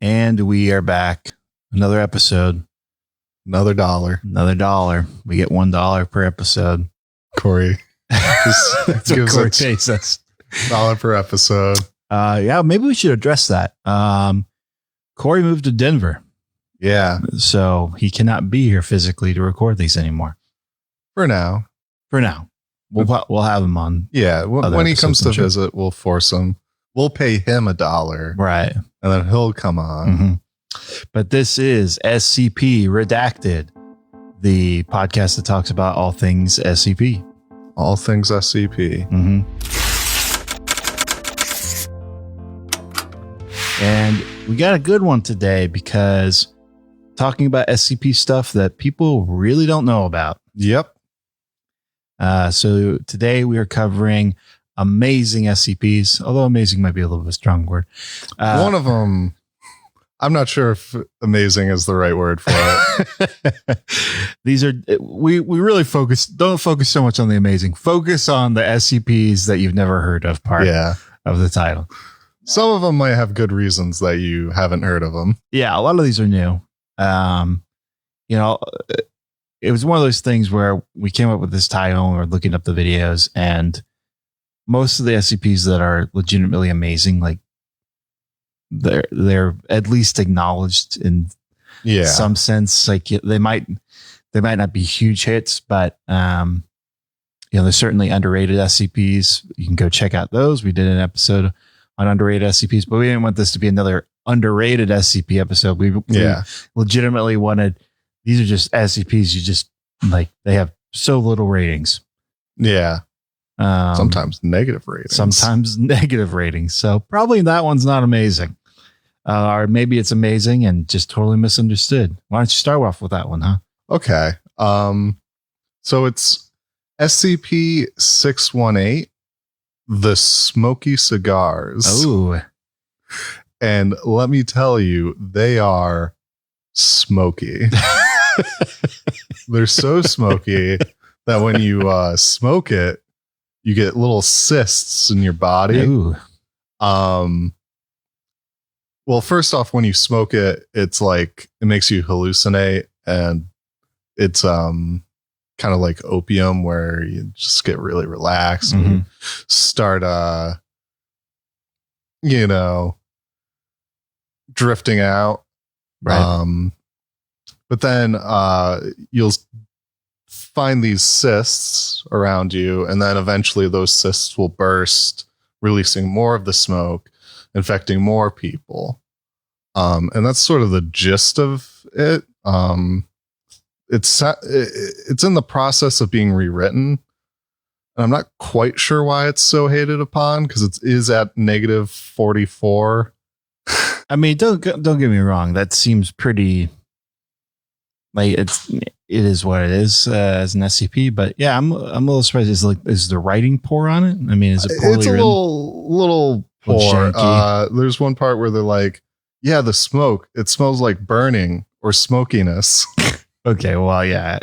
And we are back. Another episode. Another dollar. We get $1 per episode. Corey. That's what Corey pays us. $1 per episode. Yeah, maybe we should address that. Corey moved to Denver. Yeah. So he cannot be here physically to record these anymore. For now. We'll have him on. Yeah. When he comes to visit, we'll force him. We'll pay him $1. Right. And then he'll come on. Mm-hmm. But this is SCP Redacted, the podcast that talks about all things SCP. All things SCP. Mm-hmm. And we got a good one today because talking about SCP stuff that people really don't know about. Yep. So today we are covering amazing SCPs, although amazing might be a little bit strong word. One of them, I'm not sure if amazing is the right word for it. These are, we really don't focus so much on the amazing. Focus on the SCPs that you've never heard of part of the title. Some of them might have good reasons that you haven't heard of them. Yeah, a lot of these are new. It was one of those things where we came up with this title and we were looking up the videos, and most of the SCPs that are legitimately amazing, like they're at least acknowledged in some sense. Like they might not be huge hits, but there's certainly underrated SCPs. You can go check out those. We did an episode on underrated SCPs, but we didn't want this to be another underrated SCP episode. We legitimately wanted, these are just SCPs. You just like, they have so little ratings. Yeah. Sometimes negative ratings. So probably that one's not amazing. Or maybe it's amazing and just totally misunderstood. Why don't you start off with that one, huh? Okay. So it's SCP-618, the Smoky Cigars. Oh. And let me tell you, they are smoky. They're so smoky that when you smoke it, you get little cysts in your body. Ooh. Well, first off, when you smoke it, it's like it makes you hallucinate, and it's kind of like opium where you just get really relaxed and you start drifting out. Right. But then you'll find these cysts around you, and then eventually those cysts will burst, releasing more of the smoke, infecting more people. And that's sort of the gist of it. It's in the process of being rewritten. And I'm not quite sure why it's so hated upon, because it is at -44. I mean, don't get me wrong. That seems pretty, like it is what it is as an SCP. But yeah, I'm a little surprised. Is the writing poor on it? I mean, is it poorly written? It's a little poor. There's one part where they're like, "Yeah, the smoke. It smells like burning or smokiness." Okay, well, yeah.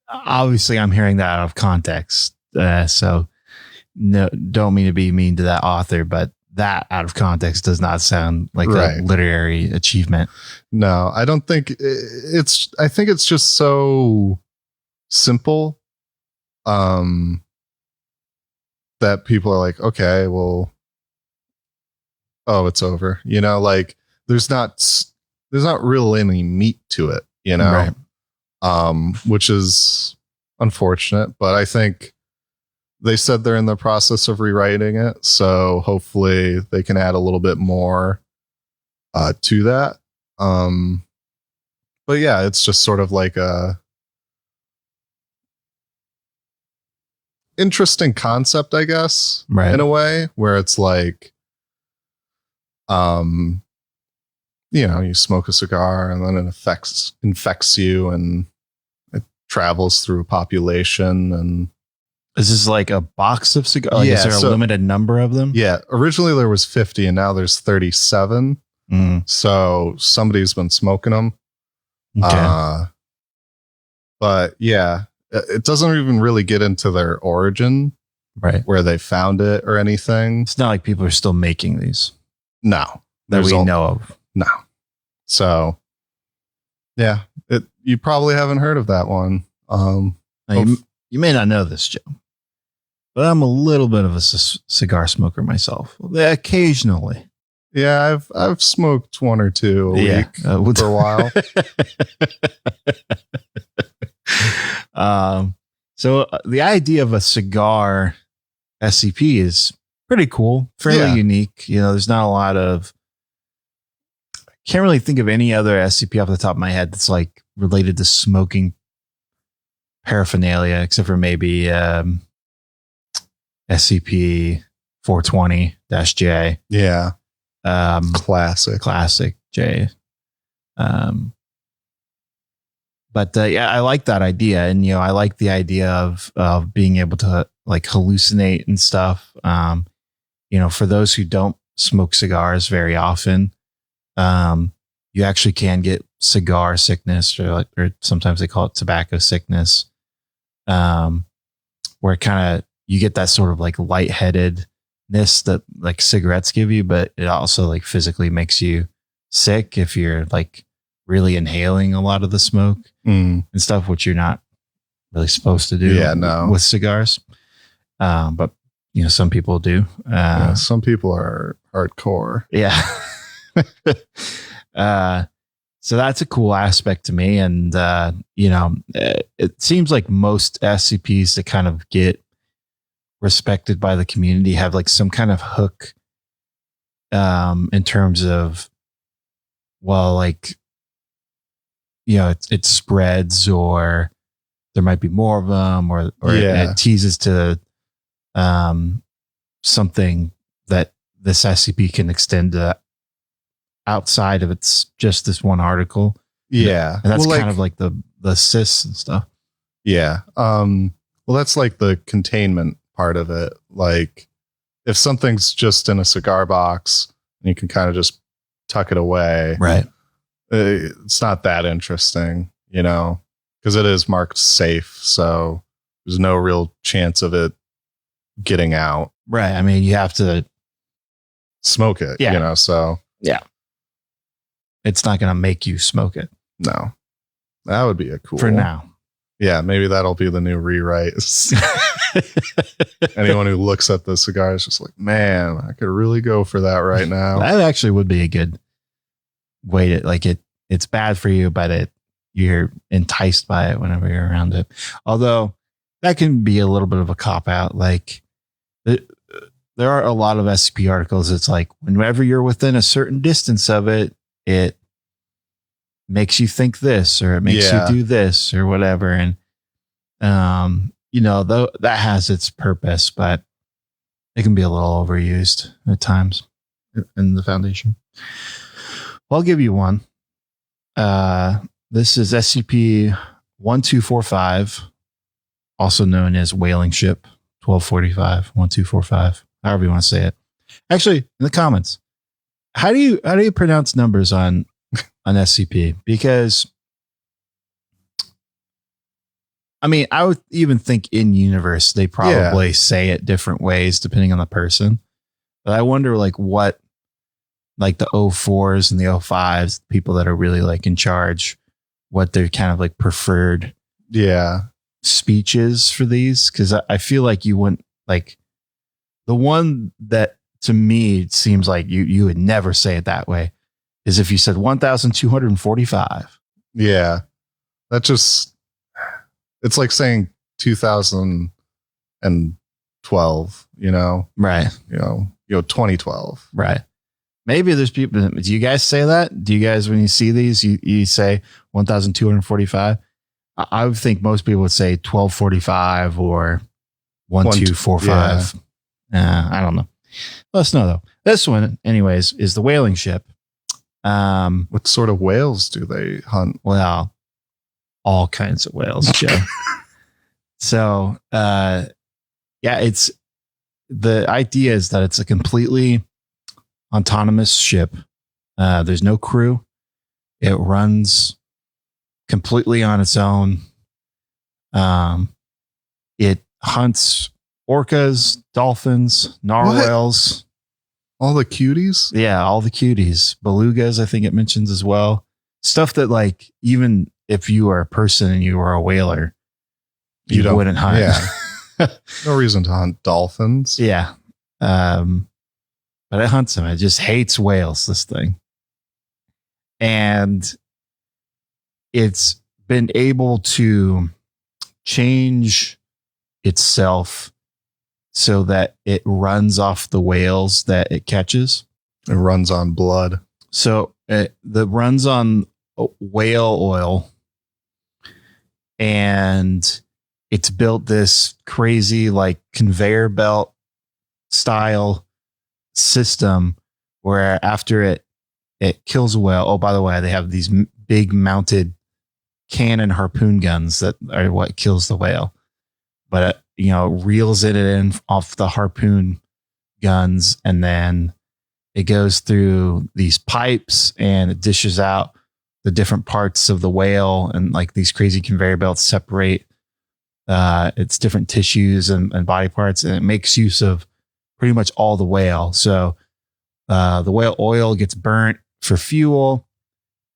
Obviously, I'm hearing that out of context. So no, don't mean to be mean to that author, but that out of context does not sound like a literary achievement. No, I don't think it's, I think it's just so simple that people are like, okay, well, it's over. Like there's not really any meat to it, Right. Which is unfortunate, but I think they said they're in the process of rewriting it, so hopefully they can add a little bit more to that. But yeah, it's just sort of like a interesting concept, I guess, right, in a way, where it's like, you smoke a cigar and then it infects you, and it travels through a population. And is this like a box of cigars? Like, is there a limited number of them? Yeah. Originally there was 50 and now there's 37. So somebody's been smoking them. Okay. But yeah, it doesn't even really get into their origin, right? Where they found it or anything. It's not like people are still making these. No. that we know of. No. So, yeah, you probably haven't heard of that one. You may not know this, Joe, but I'm a little bit of a cigar smoker myself. Occasionally. Yeah, I've smoked one or two a week for a while. So the idea of a cigar SCP is pretty cool, fairly unique. There's not a lot of. I can't really think of any other SCP off the top of my head that's like related to smoking paraphernalia, except for maybe SCP-420-J. Yeah. Classic J. But I like that idea, and I like the idea of being able to like hallucinate and stuff. For those who don't smoke cigars very often, you actually can get cigar sickness, or sometimes they call it tobacco sickness, where you get that sort of like lightheadedness that like cigarettes give you, but it also like physically makes you sick if you're like really inhaling a lot of the smoke and stuff, which you're not really supposed to do with cigars. But some people do. Some people are hardcore. Yeah. So that's a cool aspect to me. And, it seems like most SCPs that kind of get respected by the community have like some kind of hook in terms of, it spreads, or there might be more of them, or it teases to something that this SCP can extend to outside of it's just this one article. Yeah. And that's kind of like the cysts and stuff. Yeah. Well, that's like the containment part of it. Like if something's just in a cigar box and you can kind of just tuck it away. Right. It's not that interesting, because it is marked safe. So there's no real chance of it getting out. Right. I mean, you have to smoke it, so. Yeah. It's not going to make you smoke it. No. That would be a cool. For now. Yeah. Maybe that'll be the new rewrite. Anyone who looks at the cigar is just like, man, I could really go for that right now. That actually would be a good way to like it. It's bad for you, but you're enticed by it whenever you're around it. Although that can be a little bit of a cop out. Like there are a lot of SCP articles. It's like whenever you're within a certain distance of it, it makes you think this, or it makes you do this, or whatever. And, though that has its purpose, but it can be a little overused at times in the Foundation. Well, I'll give you one. This is SCP-1245, also known as Whaling Ship 1245, 1245, however you want to say it. Actually, in the comments, how do you pronounce numbers on SCP? Because I mean, I would even think in universe they probably say it different ways depending on the person. But I wonder like what like the 04s and the 05s, people that are really like in charge, what their kind of like preferred speeches for these. Cause I feel like you wouldn't like the one that to me seems like you would never say it that way is if you said 1,245. Yeah. That just, it's like saying 2012, Right. 2012. Right. Maybe there's people. Do you guys say that? Do you guys, when you see these, you say 1,245? I would think most people would say 1245 or 1245. I don't know. Let us know though. This one, anyways, is the Whaling Ship. What sort of whales do they hunt? Well, all kinds of whales, Joe. So, it's the idea is that it's a completely autonomous ship. There's no crew. It runs completely on its own. It hunts orcas, dolphins, narwhals. All the cuties? Yeah, all the cuties. Belugas, I think it mentions as well. Stuff that, like, even if you are a person and you are a whaler, you wouldn't hunt. Yeah. No reason to hunt dolphins. Yeah. But it hunts them. It just hates whales, this thing. And it's been able to change itself so that it runs off the whales that it catches. It runs on blood. So it runs on whale oil, and it's built this crazy like conveyor belt style system where after it kills a whale. Oh, by the way, they have these big mounted cannon harpoon guns that are what kills the whale. But reels it in off the harpoon guns, and then it goes through these pipes and it dishes out the different parts of the whale, and like these crazy conveyor belts separate its different tissues and body parts, and it makes use of pretty much all the whale. So the whale oil gets burnt for fuel,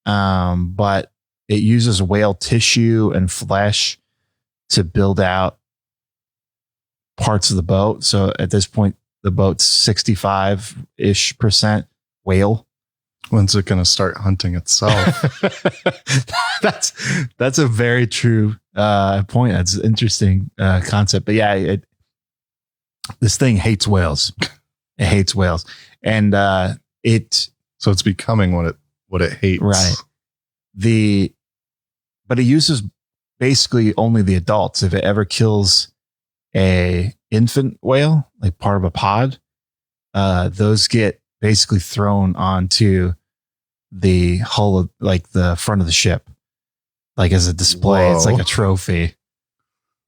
but it uses whale tissue and flesh to build out parts of the boat. So at this point, the boat's 65-ish% whale. When's it going to start hunting itself? That's a very true point. That's an interesting concept. But yeah, this thing hates whales. It hates whales, and so it's becoming what it hates, right? But it uses basically only the adults. If it ever kills a infant whale, like part of a pod, those get basically thrown onto the hull of, like, the front of the ship, like as a display. Whoa. It's like a trophy,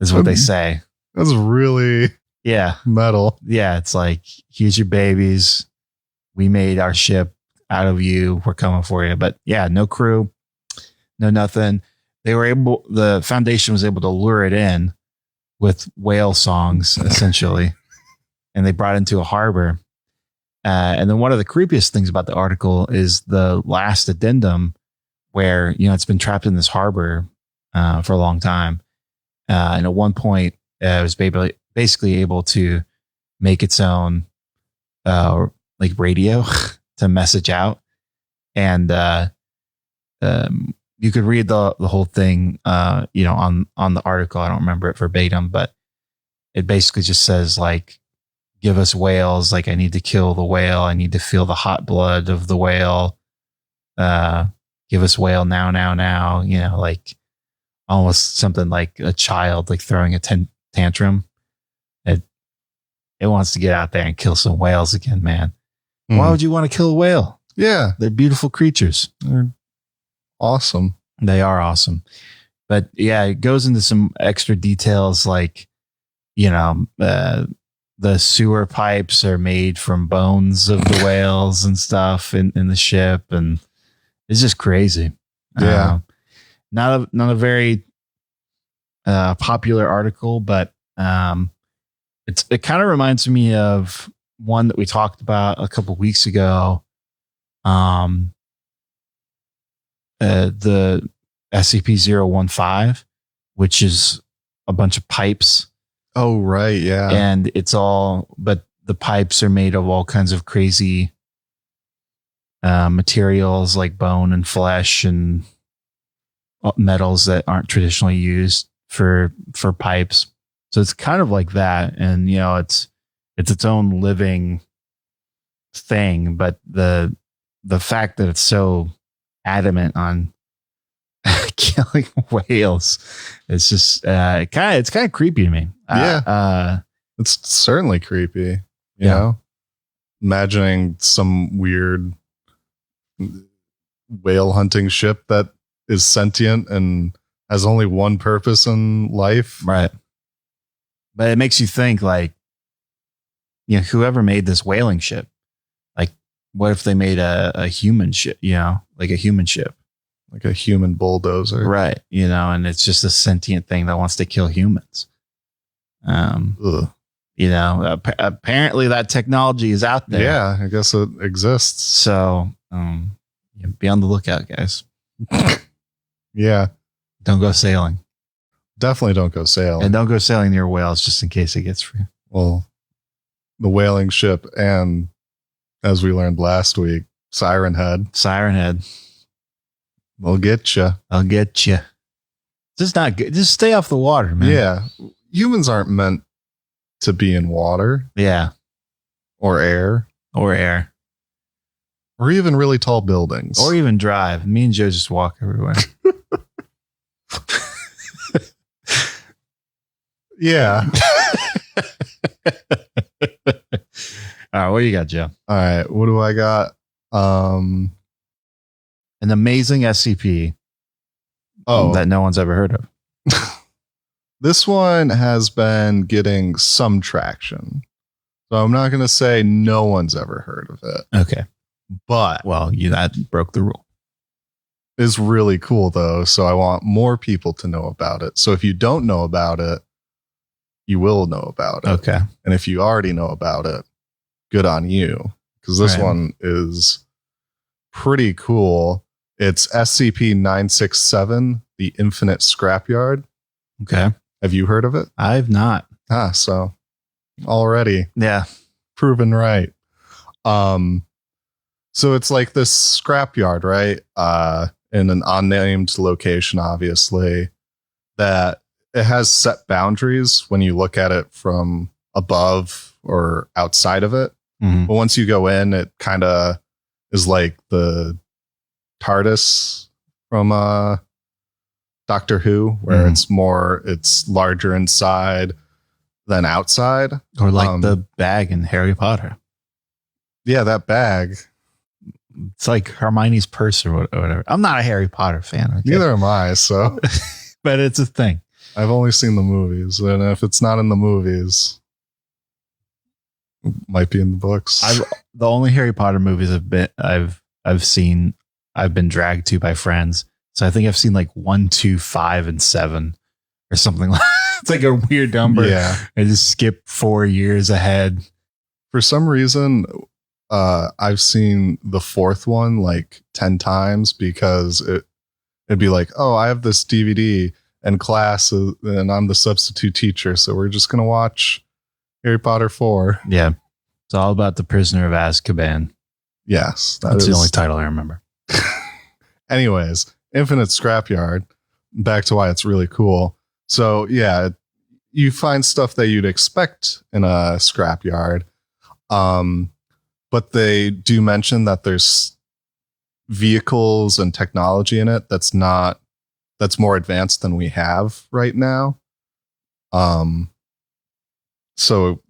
is what they say. That's really metal. Yeah, it's like, here's your babies. We made our ship out of you. We're coming for you. But yeah, no crew, no nothing. The Foundation was able to lure it in with whale songs, essentially, and they brought it into a harbor. And then one of the creepiest things about the article is the last addendum, where it's been trapped in this harbor for a long time, and at one point it was basically able to make its own like radio to message out, and you could read the whole thing, on the article. I don't remember it verbatim, but it basically just says, like, give us whales. Like, I need to kill the whale. I need to feel the hot blood of the whale. Give us whale now. Like almost something like a child, like throwing a tantrum. It wants to get out there and kill some whales again, man. Mm. Why would you want to kill a whale? Yeah. They're beautiful creatures. They're awesome. They are awesome. But yeah, it goes into some extra details, like, the sewer pipes are made from bones of the whales and stuff in the ship. And it's just crazy. Yeah. Not a very popular article, but it kind of reminds me of one that we talked about a couple weeks ago. The SCP-015, which is a bunch of pipes. Oh, right. Yeah. And but the pipes are made of all kinds of crazy materials, like bone and flesh and metals that aren't traditionally used for pipes. So it's kind of like that. And, it's its own living thing, but the fact that it's so adamant on killing whales, it's just it's kind of creepy to me. It's certainly creepy. You know, imagining some weird whale hunting ship that is sentient and has only one purpose in life, right? But it makes you think, like, whoever made this whaling ship, like, what if they made a human ship? Like a human ship. Like a human bulldozer. Right. And it's just a sentient thing that wants to kill humans. apparently that technology is out there. Yeah, I guess it exists. So be on the lookout, guys. Yeah. Don't go sailing. Definitely don't go sailing. And don't go sailing near whales just in case it gets free. Well, the whaling ship and, as we learned last week, Siren Head. They'll get you. I'll get you. Just not good. Just stay off the water, man. Yeah. Humans aren't meant to be in water. Yeah. Or air. Or even really tall buildings. Or even drive. Me and Joe just walk everywhere. Yeah. All right. What do you got, Joe? All right. What do I got? An amazing SCP. That no one's ever heard of. This one has been getting some traction. So I'm not going to say no one's ever heard of it. Okay. But that broke the rule. Is really cool though. So I want more people to know about it. So if you don't know about it, you will know about it. Okay. And if you already know about it, good on you. Because this one is pretty cool. It's SCP-967, the Infinite Scrapyard. Okay. Have you heard of it? I've not. So already. Yeah. Proven right. So it's like this scrapyard, right? In an unnamed location, obviously, that it has set boundaries when you look at it from above or outside of it. Mm-hmm. But once you go in, it kind of is like the TARDIS from Doctor Who, where it's larger inside than outside. Or like the bag in Harry Potter. Yeah, that bag. It's like Hermione's purse or whatever. I'm not a Harry Potter fan. Okay? Neither am I, so. But it's a thing. I've only seen the movies, and if it's not in the movies, it might be in the books. The only Harry Potter movies I've seen, I've been dragged to by friends. So I think I've seen like 1, 2, 5, and 7 or something like that. It's like a weird number. Yeah. I just skip 4 years ahead. For some reason, I've seen the fourth one like 10 times because it'd be like, oh, I have this DVD in class and I'm the substitute teacher. So we're just going to watch Harry Potter 4. Yeah. It's all about the Prisoner of Azkaban. Yes. That's the only title I remember. Anyways, Infinite Scrapyard, back to why it's really cool. So yeah, you find stuff that you'd expect in a scrapyard. But they do mention that there's vehicles and technology in it that's more advanced than we have right now. So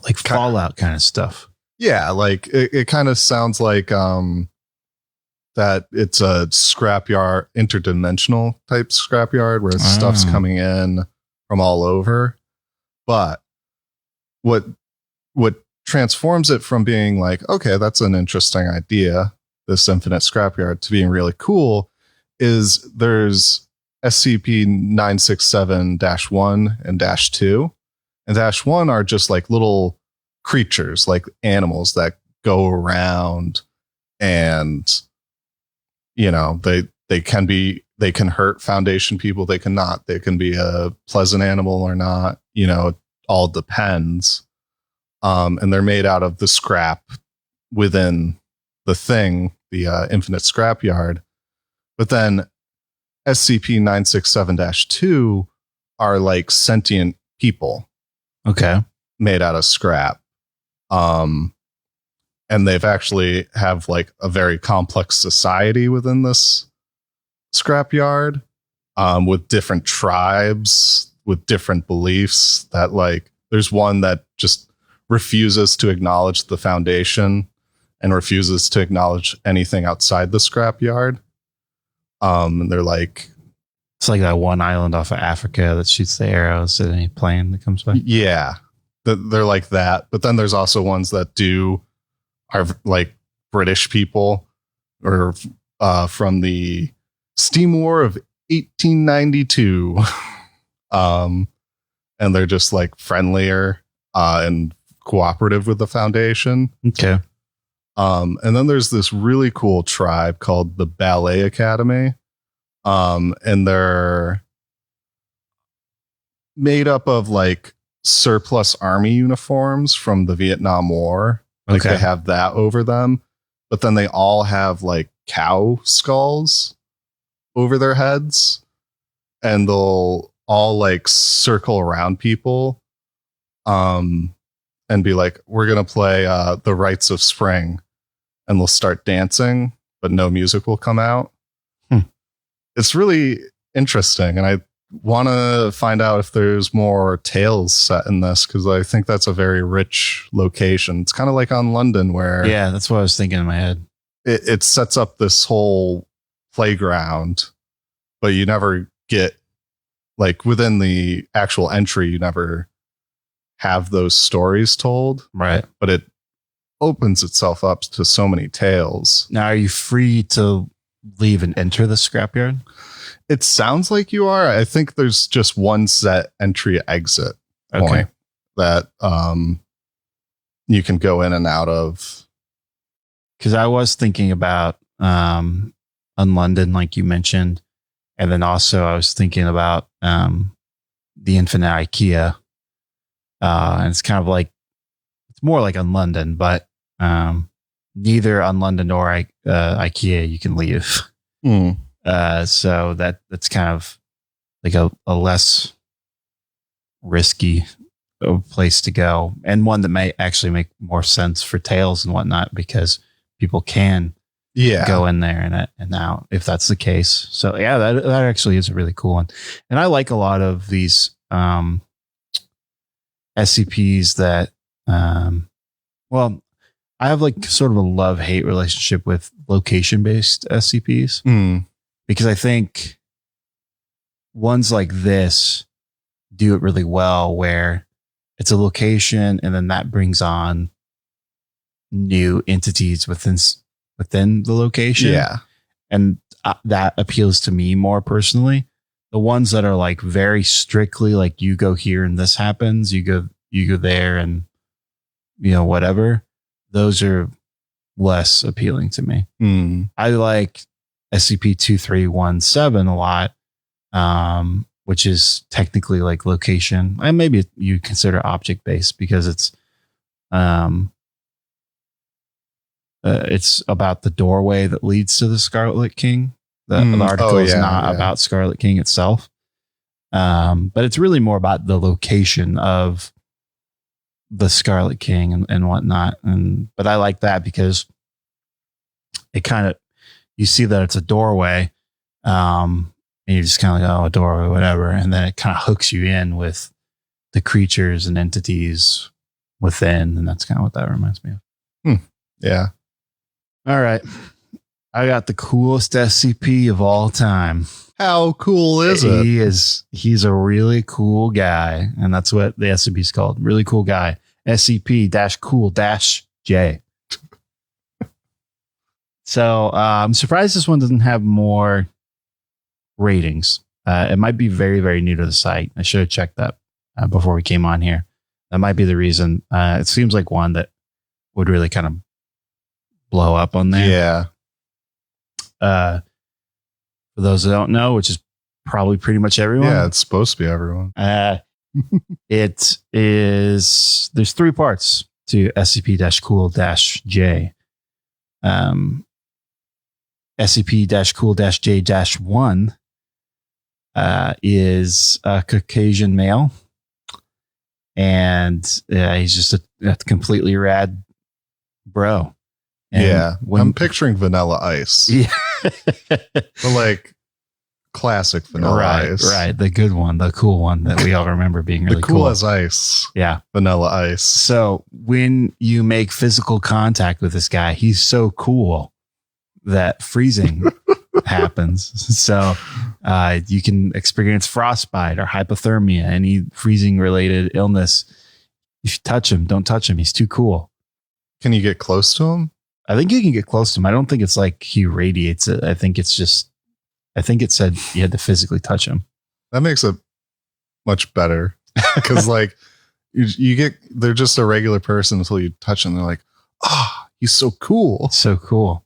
like Fallout kind of stuff. Yeah, like it kind of sounds like that it's a scrapyard, interdimensional type scrapyard where stuff's coming in from all over. But what transforms it from being like, okay, that's an interesting idea, this infinite scrapyard, to being really cool is there's SCP-967-1 and -2. And -1 are just like little creatures, like animals that go around and, they can hurt Foundation people. They cannot. They can be a pleasant animal or not. It all depends. And they're made out of the scrap within the thing, the infinite scrapyard. But then SCP-967-2 are like sentient people. Okay. Made out of scrap. And they've actually have like a very complex society within this scrapyard, with different tribes, with different beliefs that like, there's one that just refuses to acknowledge the Foundation and refuses to acknowledge anything outside the scrapyard. And they're like, it's like that one island off of Africa that shoots the arrows at any plane that comes by. Yeah, they're like that. But then there's also ones that are like British people or from the Steam War of 1892. And they're just like friendlier and cooperative with the Foundation. Okay. And then there's this really cool tribe called the Ballet Academy. And they're made up of like surplus army uniforms from the Vietnam War. Like they have that over them, but then they all have like cow skulls over their heads, and they'll all like circle around people and be like, we're gonna play the Rites of Spring, and they'll start dancing, but no music will come out. It's really interesting, and I want to find out if there's more tales set in this, because I think that's a very rich location. It's kind of like on London, where that's what I was thinking in my head. It sets up this whole playground, but you never get, like, within the actual entry, you never have those stories told. Right. But it opens itself up to so many tales. Now, are you free to leave and enter the scrapyard? It sounds like you are. I think there's just one set entry exit point that you can go in and out of. Because I was thinking about on London, like you mentioned, and then also I was thinking about the Infinite IKEA, and it's kind of like, it's more like on London, but neither on London or IKEA you can leave. So that's kind of like a less risky place to go, and one that may actually make more sense for tales and whatnot, because people can go in there and out if that's the case. So yeah, that actually is a really cool one. And I like a lot of these SCPs that, well, I have like sort of a love-hate relationship with location-based SCPs, because I think ones like this do it really well, where it's a location and then that brings on new entities within the location. Yeah. And that appeals to me more personally. The ones that are like very strictly like, you go here and this happens, you go there and, you know, whatever, those are less appealing to me. I like SCP-2317 a lot, which is technically like location, and maybe you consider object based, because it's about the doorway that leads to the Scarlet King. The article is not about Scarlet King itself, but it's really more about the location of the Scarlet King and whatnot. But I like that because it kind of, you see that it's a doorway, and you just kind of like, oh, a doorway, whatever. And then it kind of hooks you in with the creatures and entities within. And that's kind of what that reminds me of. Yeah. All right. I got the coolest SCP of all time. How cool is it? He's a really cool guy. And that's what the SCP is called. Really cool guy. SCP-COOL-J. So I'm surprised this one doesn't have more ratings. It might be very, very new to the site. I should have checked that before we came on here. That might be the reason. It seems like one that would really kind of blow up on there. Yeah. For those that don't know, which is probably pretty much everyone. Yeah, it's supposed to be everyone. It is, there's 3 parts to SCP-COOL-J. SCP-COOL-J-1 is a Caucasian male, and he's just a completely rad bro. And I'm picturing Vanilla Ice. Yeah. But like classic Vanilla Ice. Right. The good one, the cool one that we all remember being really cool. Cool as ice. Yeah. Vanilla Ice. So when you make physical contact with this guy, he's so cool that freezing happens. So you can experience frostbite or hypothermia, any freezing related illness. If you touch him, don't touch him. He's too cool. Can you get close to him? I think you can get close to him. I don't think it's like he radiates it. I think it said you had to physically touch him. That makes it much better. Because like you get, they're just a regular person until you touch them. They're like, he's so cool. So cool.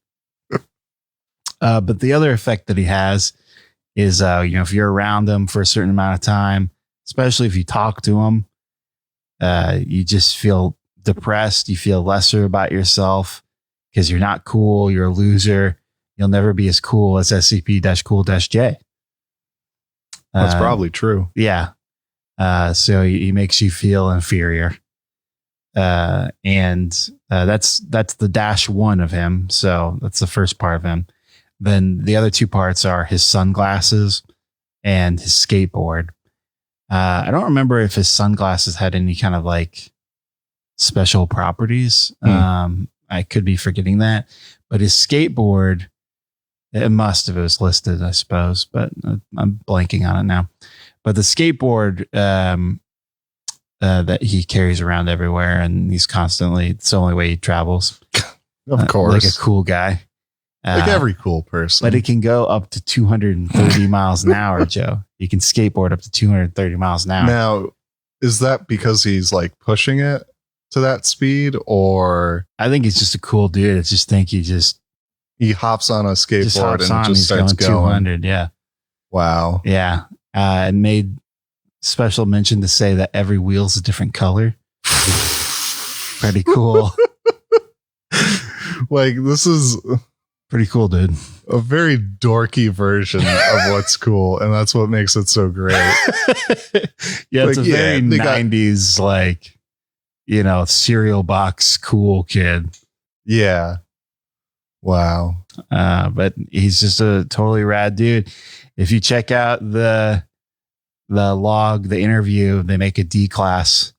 But the other effect that he has is, if you're around him for a certain amount of time, especially if you talk to him, you just feel depressed. You feel lesser about yourself because you're not cool. You're a loser. You'll never be as cool as SCP-COOL-J. That's probably true. Yeah. So he makes you feel inferior. And that's the -1 of him. So that's the first part of him. Then the other two parts are his sunglasses and his skateboard. I don't remember if his sunglasses had any kind of like special properties. I could be forgetting that, but his skateboard, it must have, it was listed, I suppose, but I'm blanking on it now. But the skateboard that he carries around everywhere, and he's constantly, it's the only way he travels. Of course. Like a cool guy. Like every cool person. But it can go up to 230 miles an hour, Joe. You can skateboard up to 230 miles an hour. Now, is that because he's like pushing it to that speed, or? I think he's just a cool dude. I just think he hops on a skateboard and just starts going 200. Yeah. Wow. Yeah. And made special mention to say that every wheel's a different color. Pretty cool. Like, this is pretty cool, dude. A very dorky version of what's cool, and that's what makes it so great. Yeah, it's like, a very 90s, like, cereal box cool kid. Yeah. Wow. But he's just a totally rad dude. If you check out the log, the interview, they make a D class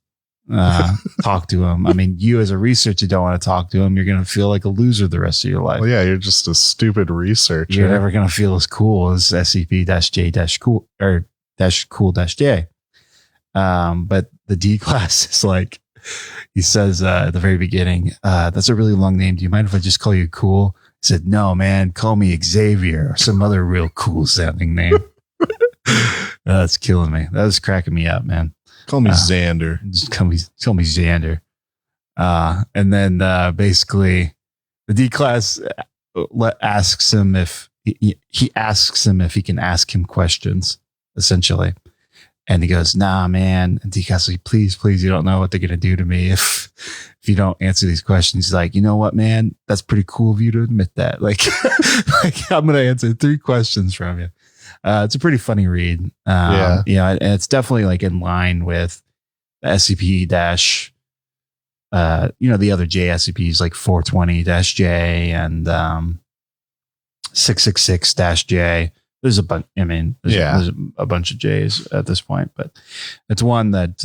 talk to him. I mean, you as a researcher don't want to talk to him. You're going to feel like a loser the rest of your life. Well, yeah, you're just a stupid researcher. You're never going to feel as cool as SCP-J-Cool or -Cool-J. But the D class is like, he says at the very beginning, that's a really long name. Do you mind if I just call you Cool? He said, no, man, call me Xavier or some other real cool sounding name. That's killing me. That was cracking me up, man. Call me Xander. Just call me Xander. And then basically the D class asks him if he asks him if he can ask him questions, essentially. And he goes, nah, man. And D class like, please, you don't know what they're gonna do to me if you don't answer these questions. He's like, you know what, man? That's pretty cool of you to admit that. Like, I'm gonna answer 3 questions from you. It's a pretty funny read. And it's definitely like in line with the SCP dash, the other J SCPs like 420-J and 666-J. There's a bunch. I mean, there's a bunch of J's at this point, but it's one that,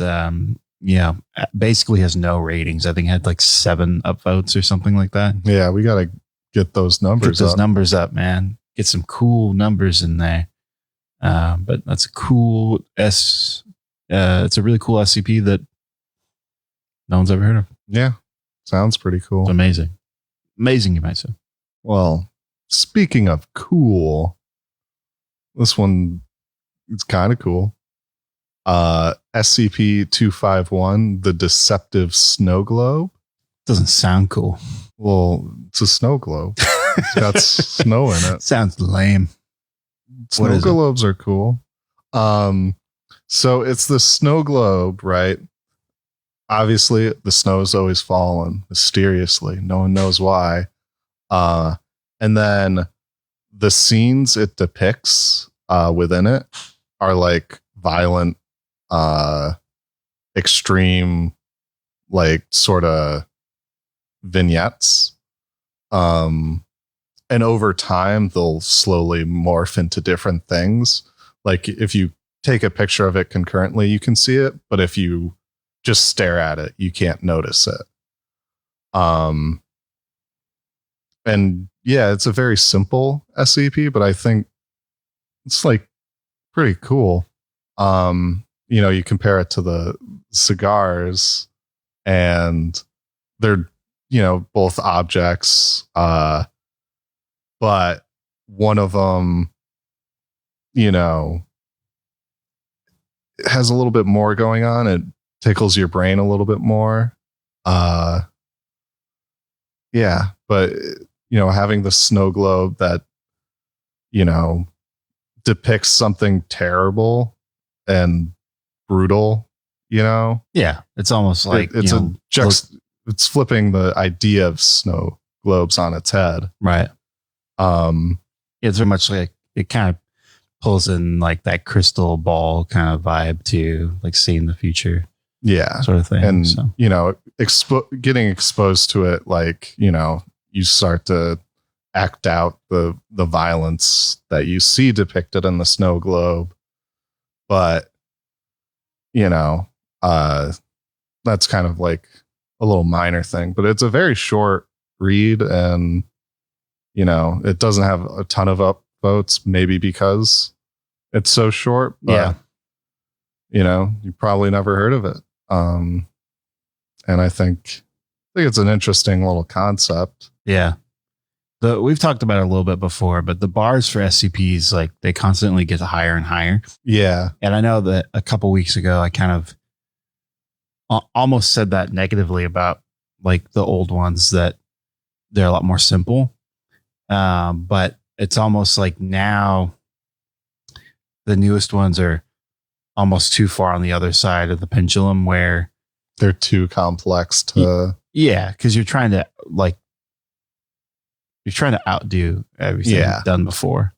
basically has no ratings. I think it had like 7 upvotes or something like that. Yeah, we got to get those numbers up. Numbers up, man. Get some cool numbers in there. But that's a cool it's a really cool SCP that no one's ever heard of. Yeah. Sounds pretty cool. It's amazing. Amazing, you might say. Well, speaking of cool, this one is kind of cool. SCP-251, the Deceptive Snow Globe. Doesn't sound cool. Well, it's a snow globe. It's got snow in it. Sounds lame. Snow globes are cool. So it's the snow globe, right? Obviously, the snow's always fallen mysteriously. No one knows why. And then the scenes it depicts within it are like violent, extreme, like sort of vignettes. And over time, they'll slowly morph into different things. Like if you take a picture of it concurrently, you can see it. But if you just stare at it, you can't notice it. And yeah, it's a very simple SCP, but I think it's like pretty cool. You compare it to the Cigars and they're, both objects, but one of them, has a little bit more going on. It tickles your brain a little bit more. Yeah, but having the snow globe that depicts something terrible and brutal, Yeah, it's almost like it's flipping the idea of snow globes on its head. Right. It's very much like it kind of pulls in like that crystal ball kind of vibe to like seeing the future. Yeah. Sort of thing. And, getting exposed to it, like, you start to act out the violence that you see depicted in the snow globe. But, that's kind of like a little minor thing, but it's a very short read, and, it doesn't have a ton of upvotes, maybe because it's so short. But, you probably never heard of it. And I think it's an interesting little concept. Yeah. We've talked about it a little bit before, but the bars for SCPs, like they constantly get higher and higher. Yeah. And I know that a couple weeks ago, I kind of almost said that negatively about like the old ones, that they're a lot more simple. But it's almost like now the newest ones are almost too far on the other side of the pendulum, where they're too complex to. Yeah. Cause you're trying to outdo everything you've done before,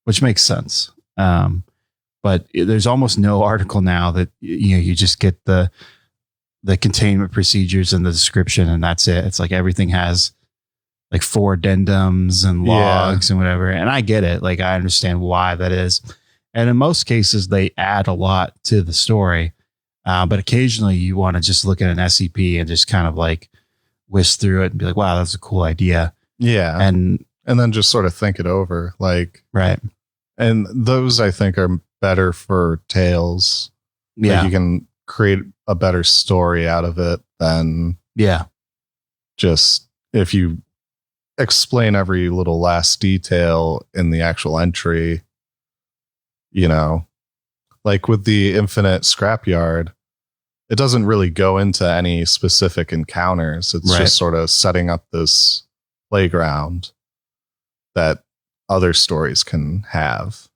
which makes sense. But there's almost no article now that, you just get the containment procedures and the description, and that's it. It's like everything has like 4 addendums and logs and whatever. And I get it. Like I understand why that is. And in most cases they add a lot to the story. But occasionally you want to just look at an SCP and just kind of like whisk through it and be like, wow, that's a cool idea. Yeah. And then just sort of think it over. Like, right. And those I think are better for tales. Yeah. Like you can create a better story out of it than just if you explain every little last detail in the actual entry, like with the Infinite Scrapyard, it doesn't really go into any specific encounters. It's just sort of setting up this playground that other stories can have.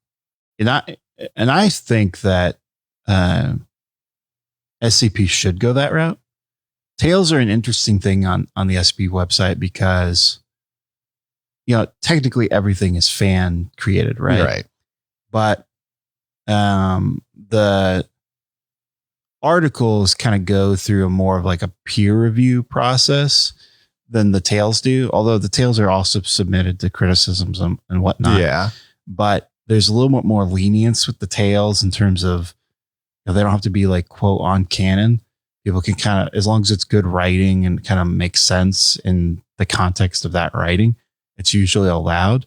And I think that SCP should go that route. Tales are an interesting thing on the SCP website because, technically everything is fan created, right? Right. But the articles kind of go through a more of like a peer review process than the tales do, although the tales are also submitted to criticisms and whatnot. Yeah. But there's a little bit more lenience with the tales in terms of, they don't have to be like quote on canon. People can kind of, as long as it's good writing and kind of makes sense in the context of that writing, it's usually allowed.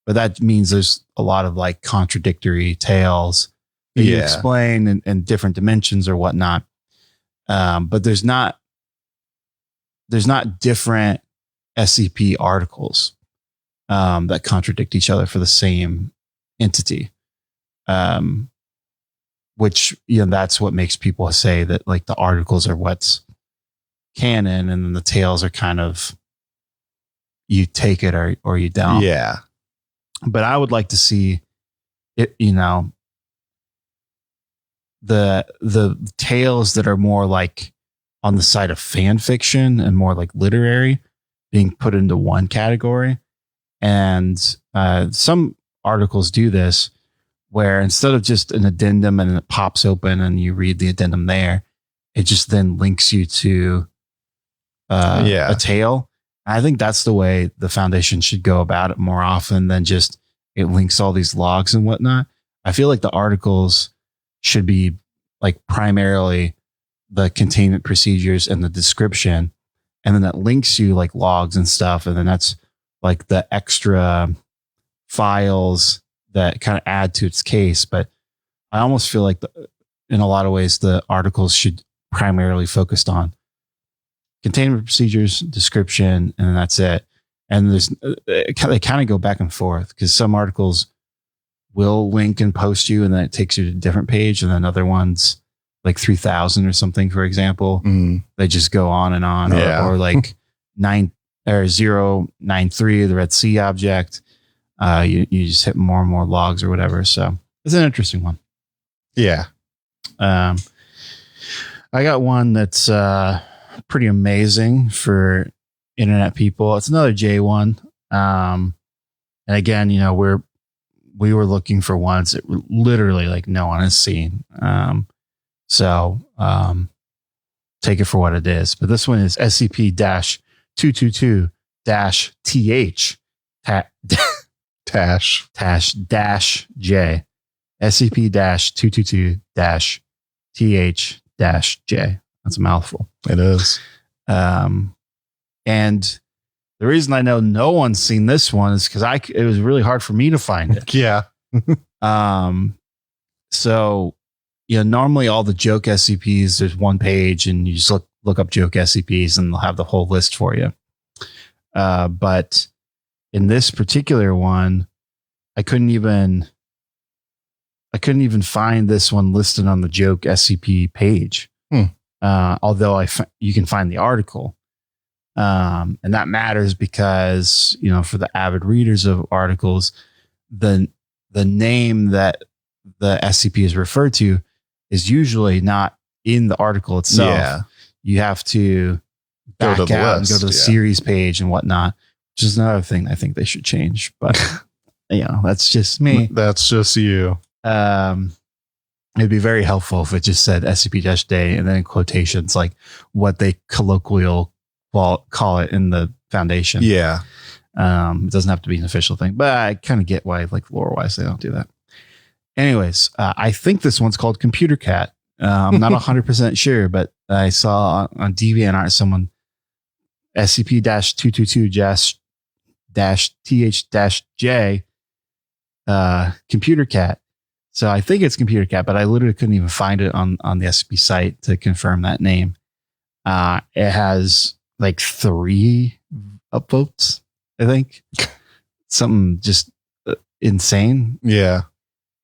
But that means there's a lot of like contradictory tales that you explain in different dimensions or whatnot. But there's not different SCP articles that contradict each other for the same entity. Which, that's what makes people say that like the articles are what's canon, and then the tales are kind of, you take it or you don't. Yeah. But I would like to see it, the tales that are more like on the side of fan fiction and more like literary being put into one category. And some articles do this, where instead of just an addendum and it pops open and you read the addendum there, it just then links you to a tale. I think that's the way the Foundation should go about it more often than just it links all these logs and whatnot. I feel like the articles should be like primarily the containment procedures and the description, and then that links you like logs and stuff. And then that's like the extra files that kind of add to its case. But I almost feel like in a lot of ways, the articles should primarily focused on containment procedures, description, and then that's it. And they kind of go back and forth, because some articles will link and post you, and then it takes you to a different page, and then other ones like 3000 or something, for example. They just go on and on, or like 093, the Red Sea object. You just hit more and more logs or whatever. So it's an interesting one. Yeah. I got one that's pretty amazing for internet people. It's another J one. And again, we were looking for ones that literally like no one has seen. So take it for what it is. But this one is SCP-222-TH J. SCP-222-TH-J. That's a mouthful. It is. And the reason I know no one's seen this one is because it was really hard for me to find it. Yeah. So, normally all the joke SCPs, there's one page and you just look up joke SCPs and they'll have the whole list for you. But in this particular one, I couldn't even find this one listed on the joke SCP page. Although you can find the article. And that matters because, for the avid readers of articles, the name that the SCP is referred to is usually not in the article itself. Yeah. You have to back out and go to the series page and whatnot, which is another thing I think they should change. But, that's just me. That's just you. It'd be very helpful if it just said SCP-Day and then in quotations, like what they colloquial call it in the Foundation. Yeah. It doesn't have to be an official thing, but I kind of get why, like lore wise, they don't do that. Anyways, I think this one's called Computer Cat. I'm not 100% sure, but I saw on DeviantArt someone SCP-222-TH-J Computer Cat. So I think it's Computer Cat, but I literally couldn't even find it on the SCP site to confirm that name. It has like 3 upvotes, I think. Something just insane. Yeah.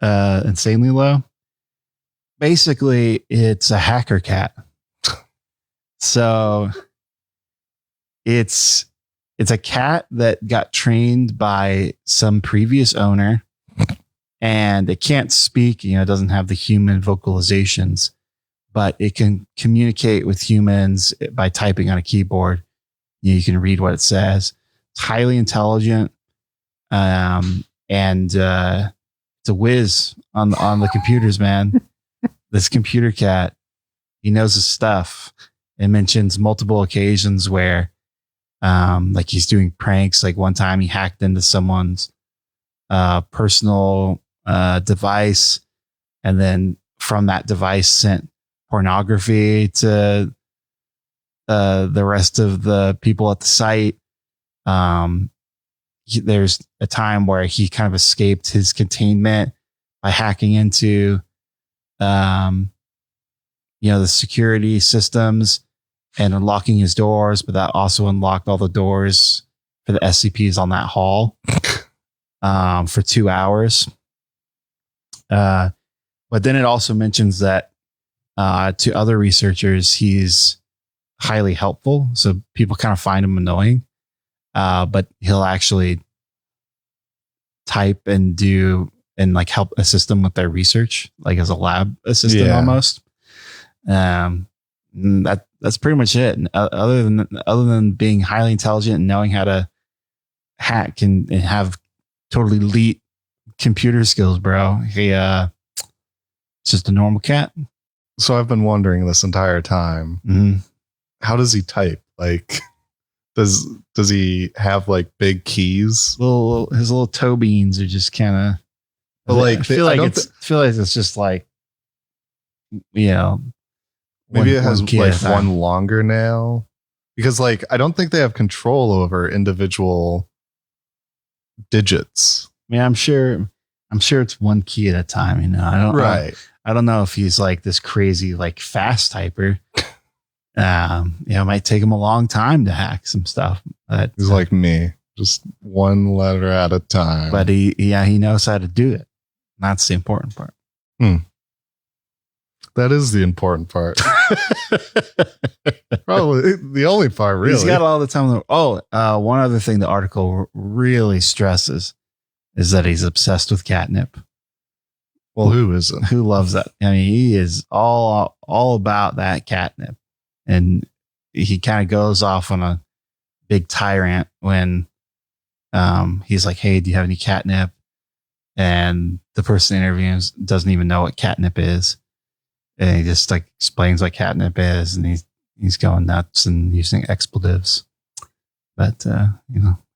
Insanely low. Basically, it's a hacker cat. So it's a cat that got trained by some previous owner, and it can't speak, it doesn't have the human vocalizations, but it can communicate with humans by typing on a keyboard. You can read what it says. It's highly intelligent. And it's a whiz on the computers, man. This Computer Cat, he knows his stuff. It mentions multiple occasions where, like he's doing pranks. Like one time he hacked into someone's personal device, and then from that device sent pornography to the rest of the people at the site. There's a time where he kind of escaped his containment by hacking into the security systems and unlocking his doors, but that also unlocked all the doors for the SCPs on that hall for 2 hours. But then it also mentions that to other researchers, he's highly helpful. So people kind of find him annoying, but he'll actually type and do and like help assist them with their research, like as a lab assistant almost. That's pretty much it. And other than being highly intelligent and knowing how to hack and have totally elite computer skills, bro. It's just a normal cat. So I've been wondering this entire time, how does he type? Like, does he have like big keys? His little toe beans are just kind of. But like, I feel like it's just like, maybe it has like one longer nail, because like I don't think they have control over individual digits. I mean, I'm sure it's one key at a time. I don't know if he's like this crazy like fast typer. It might take him a long time to hack some stuff. But, he's like me, just one letter at a time. But he knows how to do it. That's the important part. That is the important part. Probably the only part, really. He's got all the time. One other thing the article really stresses is that he's obsessed with catnip. Well, who isn't? Who loves that? I mean, he is all about that catnip. And he kind of goes off on a big tyrant when he's like, hey, do you have any catnip? And the person interviewing doesn't even know what catnip is. And he just like explains what catnip is, and he's going nuts and using expletives. But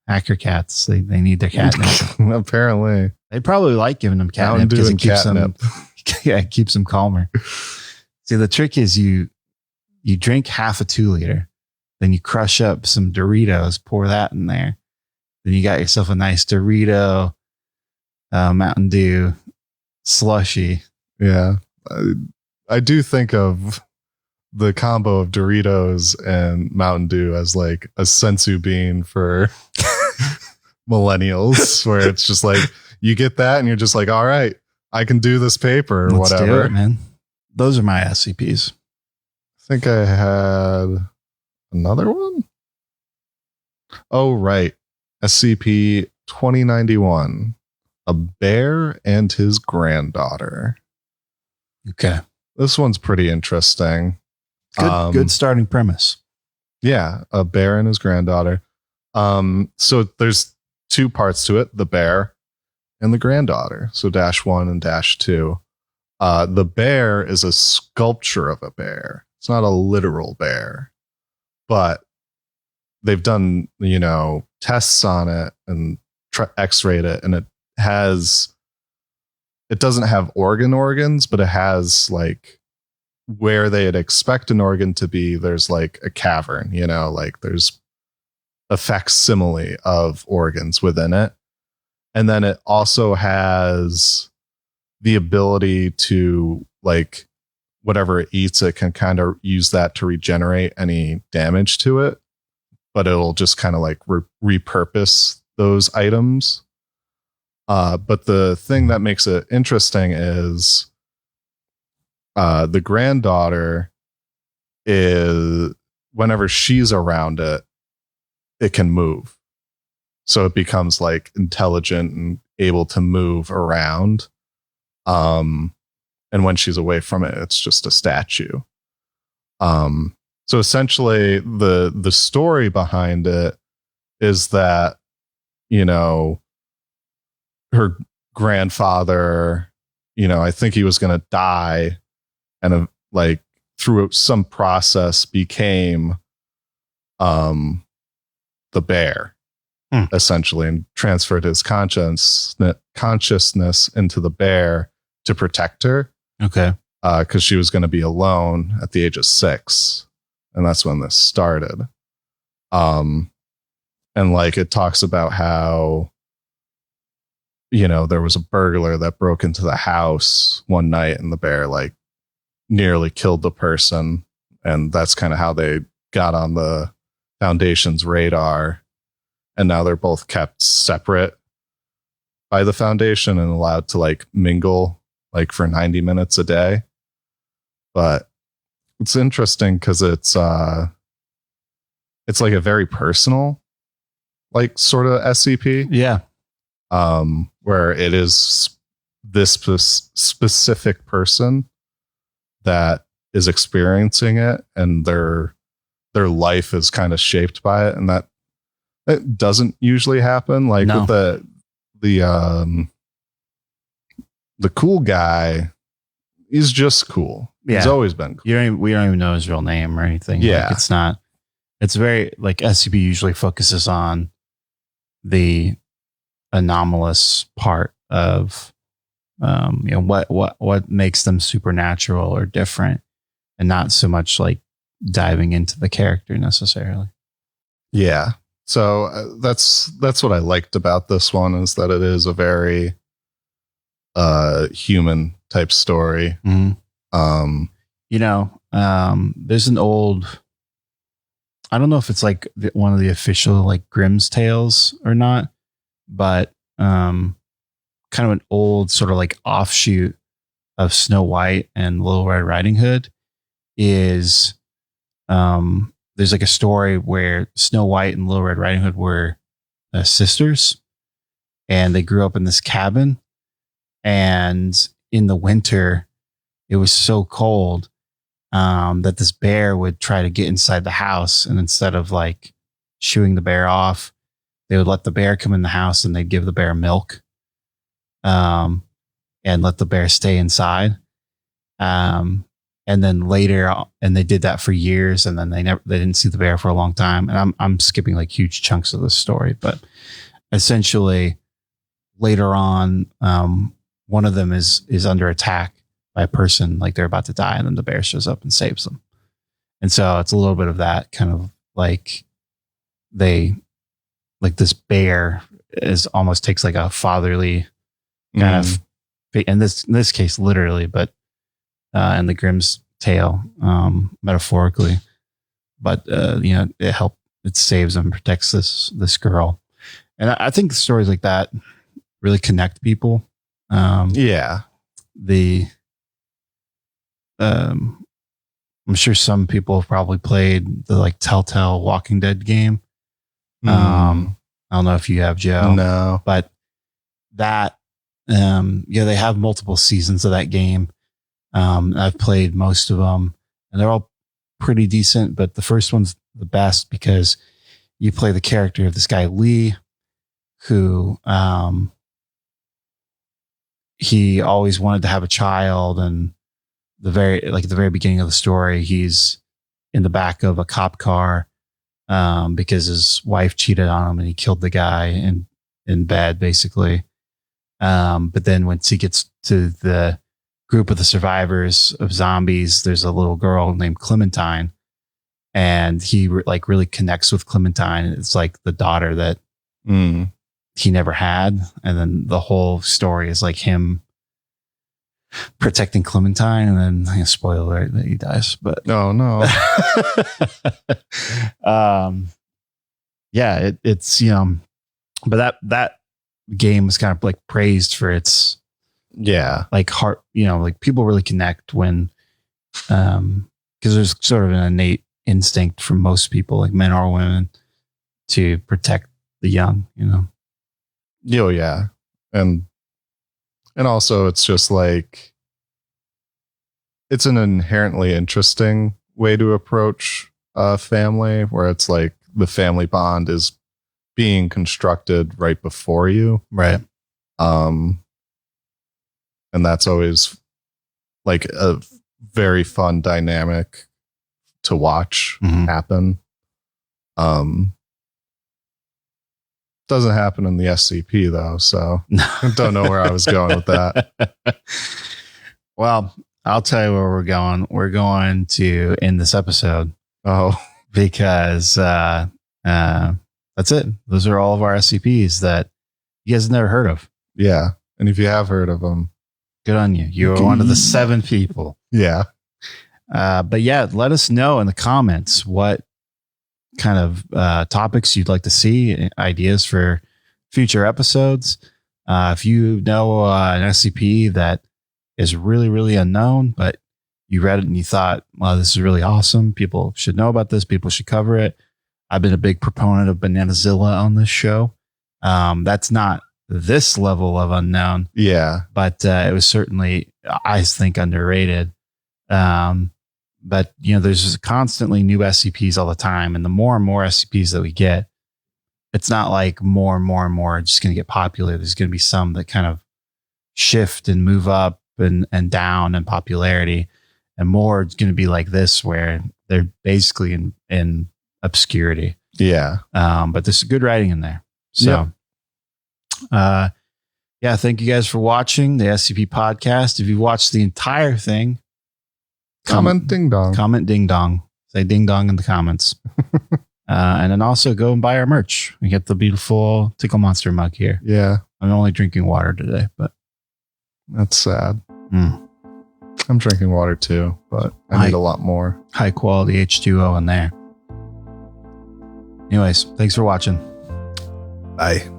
hacker cats, they need their catnip. Apparently, they probably like giving them catnip because it keeps them, it keeps them calmer. See, the trick is you drink half a 2-liter, then you crush up some Doritos, pour that in there, then you got yourself a nice Dorito, Mountain Dew slushy. Yeah. I do think of the combo of Doritos and Mountain Dew as like a sensu bean for millennials, where it's just like you get that and you're just like, all right, I can do this paper or Let's whatever. Do it, man. Those are my SCPs. I think I had another one. Oh, right. SCP-2091. A bear and his granddaughter. Okay. This one's pretty interesting. Good starting premise. Yeah, a bear and his granddaughter. So there's 2 parts to it, the bear and the granddaughter. So -1 and -2. The bear is a sculpture of a bear. It's not a literal bear, but they've done, tests on it and x-rayed it, and it doesn't have organs, but it has like where they'd expect an organ to be. There's like a cavern, like there's a facsimile of organs within it. And then it also has the ability to, like, whatever it eats, it can kind of use that to regenerate any damage to it, but it'll just kind of like repurpose those items. But the thing that makes it interesting is the granddaughter is, whenever she's around it, it can move. So it becomes like intelligent and able to move around. And when she's away from it, it's just a statue. So essentially the story behind it is that, her grandfather, I think he was going to die, and like through some process became the bear, essentially, and transferred his consciousness into the bear to protect her. Okay. Because she was going to be alone at the age of 6, and that's when this started. And like it talks about how, there was a burglar that broke into the house one night, and the bear like nearly killed the person. And that's kind of how they got on the Foundation's radar. And now they're both kept separate by the Foundation and allowed to like mingle like for 90 minutes a day. But it's interesting because it's like a very personal, like sort of SCP. Yeah. Where it is this specific person that is experiencing it, and their life is kind of shaped by it, and that doesn't usually happen. Like with the cool guy, he's just cool. Yeah. He's always been cool. We don't even know his real name or anything. Yeah. Like it's very like SCP usually focuses on the anomalous part of what makes them supernatural or different, and not so much like diving into the character necessarily. Yeah. So that's what I liked about this one, is that it is a very human type story. Mm-hmm. There's an old, I don't know if it's like one of the official like Grimm's tales or not, but kind of an old sort of like offshoot of Snow White and Little Red Riding Hood is there's like a story where Snow White and Little Red Riding Hood were sisters, and they grew up in this cabin, and in the winter it was so cold that this bear would try to get inside the house, and instead of like shooing the bear off, they would let the bear come in the house and they'd give the bear milk, and let the bear stay inside. And then later, and they did that for years, and then they didn't see the bear for a long time. And I'm skipping like huge chunks of this story, but essentially later on, one of them is under attack by a person, like they're about to die, and then the bear shows up and saves them. And so it's a little bit of that kind of like this bear is almost takes like a fatherly kind of, in this case, literally, but in the Grimm's tale, metaphorically, but it saves and protects this girl. And I think stories like that really connect people. I'm sure some people have probably played the like Telltale Walking Dead game. I don't know if you have, Joe. No, but that they have multiple seasons of that game. I've played most of them, and they're all pretty decent, but the first one's the best because you play the character of this guy Lee, who he always wanted to have a child, and at the very beginning of the story, he's in the back of a cop car because his wife cheated on him and he killed the guy in bed, basically. But then once he gets to the group of the survivors of zombies, there's a little girl named Clementine, and he really connects with Clementine. It's like the daughter that he never had. And then the whole story is like him protecting Clementine, and then spoiler alert that he dies. But no. It's but that game was kind of like praised for its like heart, like people really connect when because there's sort of an innate instinct from most people, like men or women, to protect the young. And also it's just like it's an inherently interesting way to approach a family, where it's like the family bond is being constructed right before you, right? And that's always like a very fun dynamic to watch happen. Doesn't happen in the SCP though, so I don't know where I was going with that. Well, I'll tell you where we're going. We're going to end this episode. Oh, because that's it. Those are all of our SCPs that you guys have never heard of. Yeah. And if you have heard of them, good on you. You are one of the 7 people. Yeah. But yeah, let us know in the comments what kind of topics you'd like to see, ideas for future episodes. If you know an SCP that is really, really unknown, but you read it and you thought, wow, this is really awesome. People should know about this. People should cover it. I've been a big proponent of Bananazilla on this show. That's not this level of unknown. Yeah. But it was certainly, I think, underrated. But, there's constantly new SCPs all the time. And the more and more SCPs that we get, it's not like more and more and more are just going to get popular. There's going to be some that kind of shift and move up and down in popularity. And more it's going to be like this, where they're basically in obscurity. Yeah. But there's good writing in there. So, thank you guys for watching the SCP podcast. If you watched the entire thing, comment ding dong. Comment ding dong. Say ding dong in the comments. And then also go and buy our merch. We get the beautiful Tickle Monster mug here. Yeah. I'm only drinking water today, but that's sad. I'm drinking water too, but I need a lot more. High quality H2O in there. Anyways, thanks for watching. Bye.